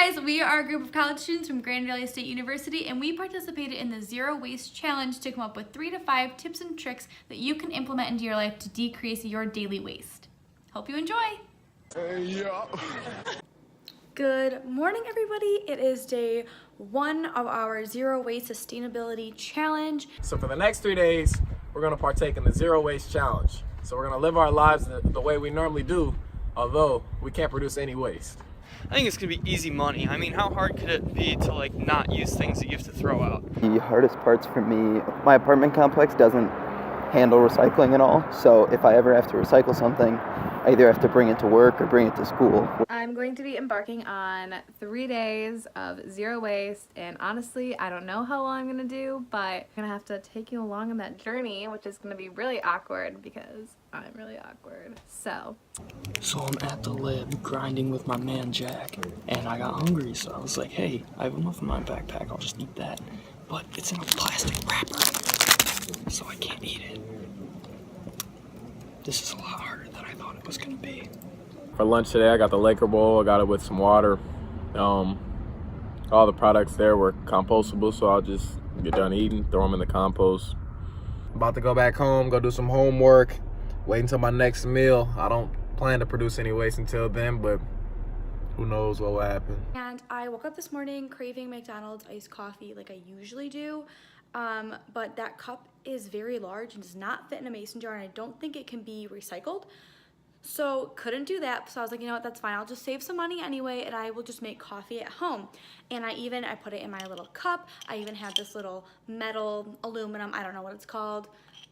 guys, we are a group of college students from Grand Valley State University, and we participated in the Zero Waste Challenge to come up with 3 to 5 tips and tricks that you can implement into your life to decrease your daily waste. Hope you enjoy! Yeah. Good morning, everybody. It is day 1 of our Zero Waste Sustainability Challenge. So for the next 3 days, we're going to partake in the Zero Waste Challenge. So we're going to live our lives the way we normally do, although we can't produce any waste. I think it's gonna be easy money. I mean, how hard could it be to not use things that you have to throw out? The hardest parts for me, my apartment complex doesn't handle recycling at all. So if I ever have to recycle something, I either have to bring it to work or bring it to school. I'm going to be embarking on 3 days of zero waste, and honestly, I don't know how long I'm gonna do, but I'm gonna have to take you along on that journey, which is gonna be really awkward because I'm really awkward. So I'm at the lib grinding with my man Jack, and I got hungry, so I was like, hey, I have enough in my backpack, I'll just eat that. But it's in a plastic wrapper, so I can't eat it. This is a lot harder than I thought it was gonna be. For lunch today, I got the Laker bowl. I got it with some water. All the products there were compostable, so I'll just get done eating, throw them in the compost. About to go back home, go do some homework, wait until my next meal. I don't plan to produce any waste until then, but who knows what will happen. And I woke up this morning craving McDonald's iced coffee like I usually do, but that cup is very large and does not fit in a mason jar, and I don't think it can be recycled. So couldn't do that, so I was like, you know what, that's fine. I'll just save some money anyway, and I will just make coffee at home. And I put it in my little cup. I even had this little metal, aluminum, I don't know what it's called,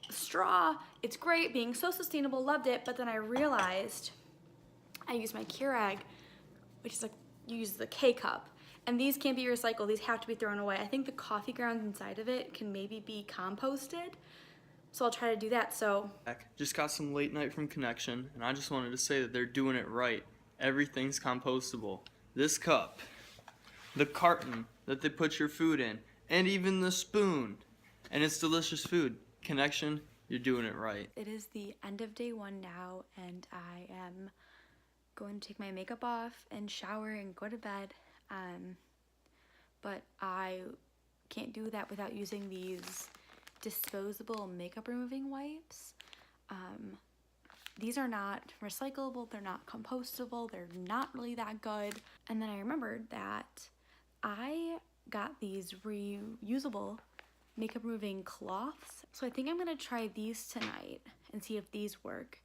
straw. It's great, being so sustainable, loved it. But then I realized I used my Keurig, which is you use the K-cup. And these can't be recycled, these have to be thrown away. I think the coffee grounds inside of it can maybe be composted. So I'll try to do that. So Just got some late night from Connection, and I just wanted to say that they're doing it right. Everything's compostable. This cup, the carton that they put your food in, and even the spoon. And it's delicious food. Connection, you're doing it right. it is the end of day 1 now, and I am going to take my makeup off and shower and go to bed. But I can't do that without using these disposable makeup removing wipes. These are not recyclable, they're not compostable, they're not really that good. And then I remembered that I got these reusable makeup removing cloths, so I think I'm gonna try these tonight and see if these work.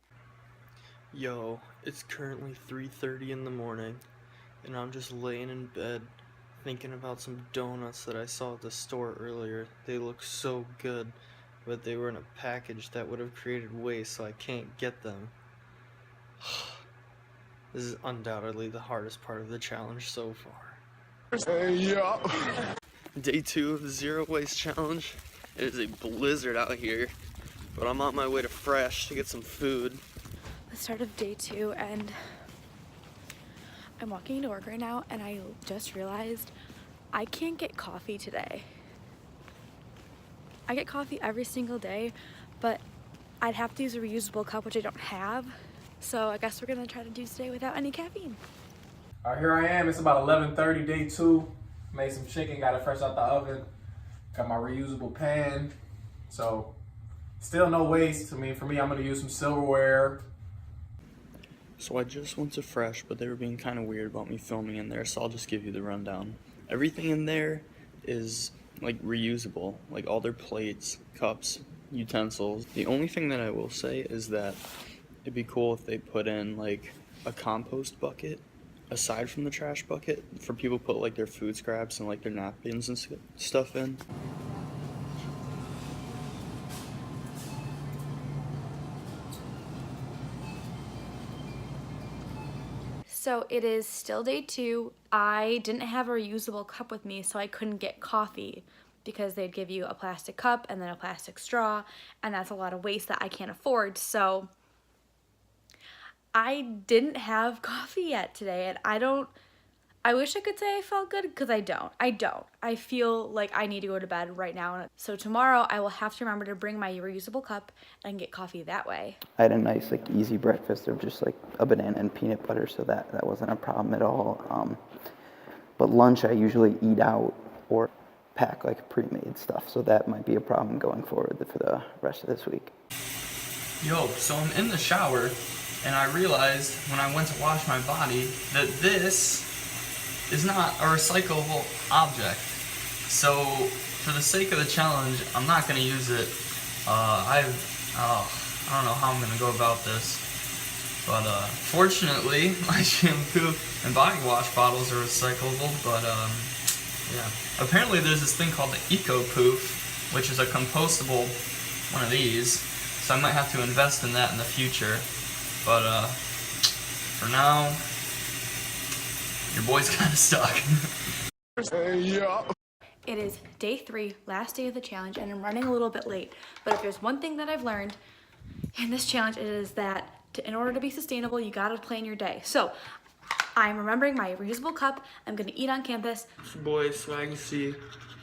Yo, it's currently 3:30 in the morning, and I'm just laying in bed thinking about some donuts that I saw at the store earlier. They look so good, but they were in a package that would have created waste, so I can't get them. This is undoubtedly the hardest part of the challenge so far. Yeah. Day 2 of the Zero Waste Challenge. It is a blizzard out here, but I'm on my way to Fresh to get some food. The start of day 2, and I'm walking into work right now, and I just realized I can't get coffee today. I get coffee every single day, but I'd have to use a reusable cup, which I don't have. So I guess we're gonna try to do today without any caffeine. All right, here I am. It's about 11:30, day 2. Made some chicken, got it fresh out the oven. Got my reusable pan. So still no waste. I mean, for me, I'm gonna use some silverware. So I just went to Fresh, but they were being kind of weird about me filming in there, so I'll just give you the rundown. Everything in there is reusable, all their plates, cups, utensils. The only thing that I will say is that it'd be cool if they put in a compost bucket aside from the trash bucket for people to put their food scraps and their napkins and stuff in. So it is still day 2. I didn't have a reusable cup with me, so I couldn't get coffee because they'd give you a plastic cup and then a plastic straw, and that's a lot of waste that I can't afford. So I didn't have coffee yet today, and I wish I could say I felt good, because I don't. I feel like I need to go to bed right now. So tomorrow I will have to remember to bring my reusable cup and get coffee that way. I had a nice, easy breakfast of just, a banana and peanut butter, so that wasn't a problem at all. But lunch I usually eat out or pack like pre-made stuff, so that might be a problem going forward for the rest of this week. Yo, so I'm in the shower, and I realized when I went to wash my body that this is not a recyclable object. So, for the sake of the challenge, I'm not going to use it. I don't know how I'm going to go about this. But fortunately, my shampoo and body wash bottles are recyclable, but yeah. Apparently there's this thing called the Eco Poof, which is a compostable one of these. So I might have to invest in that in the future. But for now, your boy's kind of stuck. It is day 3, last day of the challenge, and I'm running a little bit late. But if there's one thing that I've learned in this challenge, it is that in order to be sustainable, you gotta plan your day. So I'm remembering my reusable cup. I'm gonna eat on campus. Boys, so I can see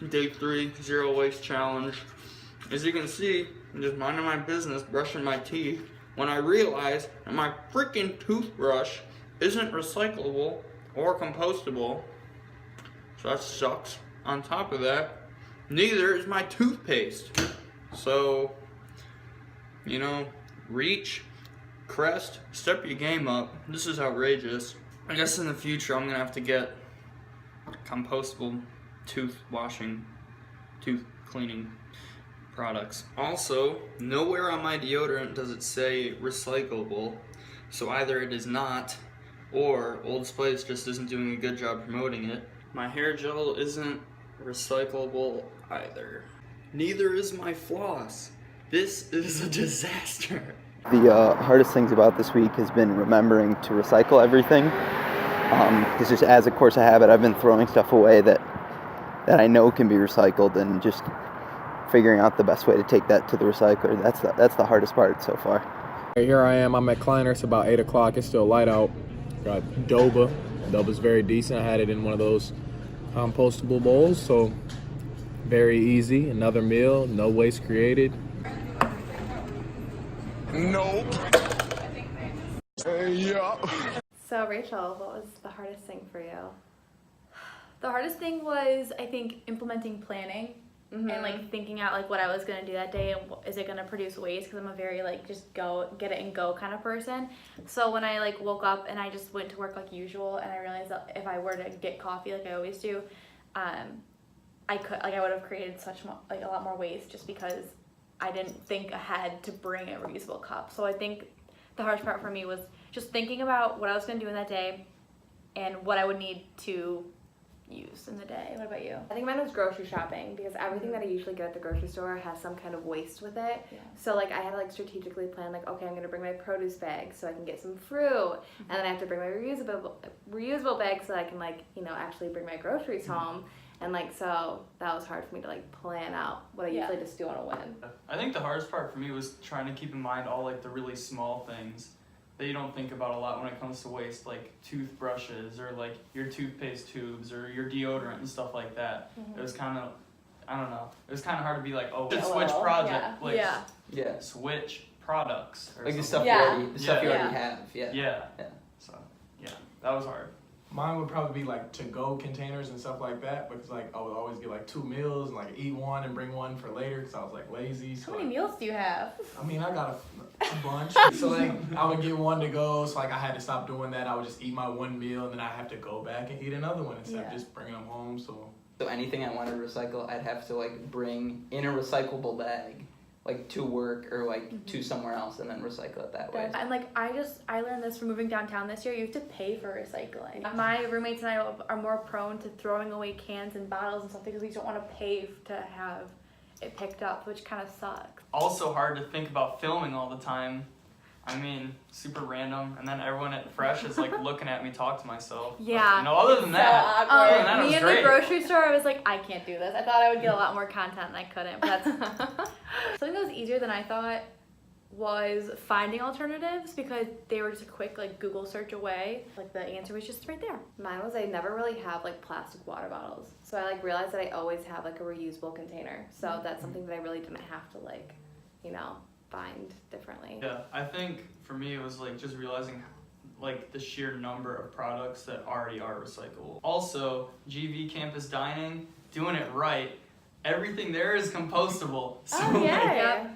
day 3, 0 waste challenge. As you can see, I'm just minding my business, brushing my teeth, when I realized that my freaking toothbrush isn't recyclable or compostable. So that sucks. On top of that, neither is my toothpaste. So, you know, Reach, Crest, step your game up. This is outrageous. I guess in the future I'm gonna have to get compostable tooth cleaning products. Also, nowhere on my deodorant does it say recyclable. So either it is not, or Old Spice just isn't doing a good job promoting it. My hair gel isn't recyclable either. Neither is my floss. This is a disaster. The hardest things about this week has been remembering to recycle everything. Because just as a course of habit, I've been throwing stuff away that I know can be recycled, and just figuring out the best way to take that to the recycler. That's the hardest part so far. Here I am. I'm at Kleiner. It's about 8 o'clock. It's still light out. Got Doba. Doba's very decent. I had it in one of those compostable bowls, so very easy. Another meal, no waste created. Nope. Yeah. So Rachel, what was the hardest thing for you? The hardest thing was, I think, implementing planning and like thinking out like what I was gonna do that day and is it gonna produce waste, because I'm a very like just go get it and go kind of person. So when I like woke up and I just went to work like usual, and I realized that if I were to get coffee like I always do, I would have created a lot more waste, just because I didn't think ahead to bring a reusable cup. So I think the hardest part for me was just thinking about what I was gonna do in that day and what I would need to use in the day. What about you? I think mine was grocery shopping, because everything that I usually get at the grocery store has some kind of waste with it. Yeah. So like I had to like strategically plan like, okay, I'm gonna bring my produce bag so I can get some fruit, and then I have to bring my reusable bag so I can like, you know, actually bring my groceries home. And like, so that was hard for me to like plan out what I usually just do on a whim. I think the hardest part for me was trying to keep in mind all like the really small things that you don't think about a lot when it comes to waste, like toothbrushes or like your toothpaste tubes or your deodorant and stuff like that. It was kind of, I don't know, it was kind of hard to be like, oh, switch project, like Yeah. switch products or Like the something. stuff you already have. Yeah. So yeah, that was hard. Mine would probably be like to-go containers and stuff like that, because like I would always get like 2 meals and like eat one and bring one for later, because I was like lazy. So, How many meals do you have? I mean, I got a bunch. So like I would get one to go, so like I had to stop doing that. I would just eat my one meal, and then I have to go back and eat another one instead of just bringing them home. So anything I wanted to recycle, I'd have to like bring in a recyclable bag, like to work or like to somewhere else, and then recycle it that way. And like I learned this from moving downtown this year. You have to pay for recycling. My roommates and I are more prone to throwing away cans and bottles and stuff because we don't want to pay to have it picked up, which kind of sucks. Also hard to think about filming all the time. I mean, super random, and then everyone at Fresh is like looking at me talk to myself. Yeah. But, other than that, other than that, it me was in great. the grocery store, I was like, I can't do this. I thought I would get a lot more content, and I couldn't. But that's something that was easier than I thought was finding alternatives, because they were just a quick like Google search away. Like the answer was just right there. Mine was I never really have like plastic water bottles, so I like realized that I always have like a reusable container. So that's something that I really didn't have to like, you know, find differently. Yeah, I think for me it was like just realizing like the sheer number of products that already are recyclable. Also, GV Campus Dining, doing it right. Everything there is compostable. So Oh, yeah.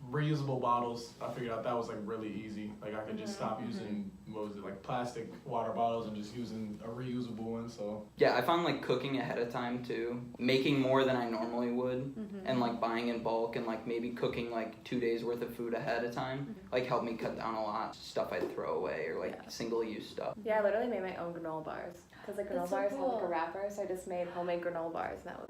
Reusable bottles. I figured out that was like really easy. Like I could just stop using, what was it, like plastic water bottles and just using a reusable one. So Yeah, I found like cooking ahead of time too, making more than I normally would, and like buying in bulk and like maybe cooking like 2 days worth of food ahead of time, like helped me cut down a lot stuff I'd throw away or like single-use stuff. Yeah, I literally made my own granola bars. Because like granola That's so bars have like a cool. wrapper, so I just made homemade granola bars, and that was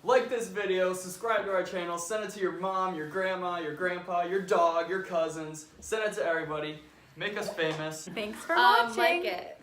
like this video, subscribe to our channel, send it to your mom, your grandma, your grandpa, your dog, your cousins. Send it to everybody. Make us famous. Thanks for watching. like it.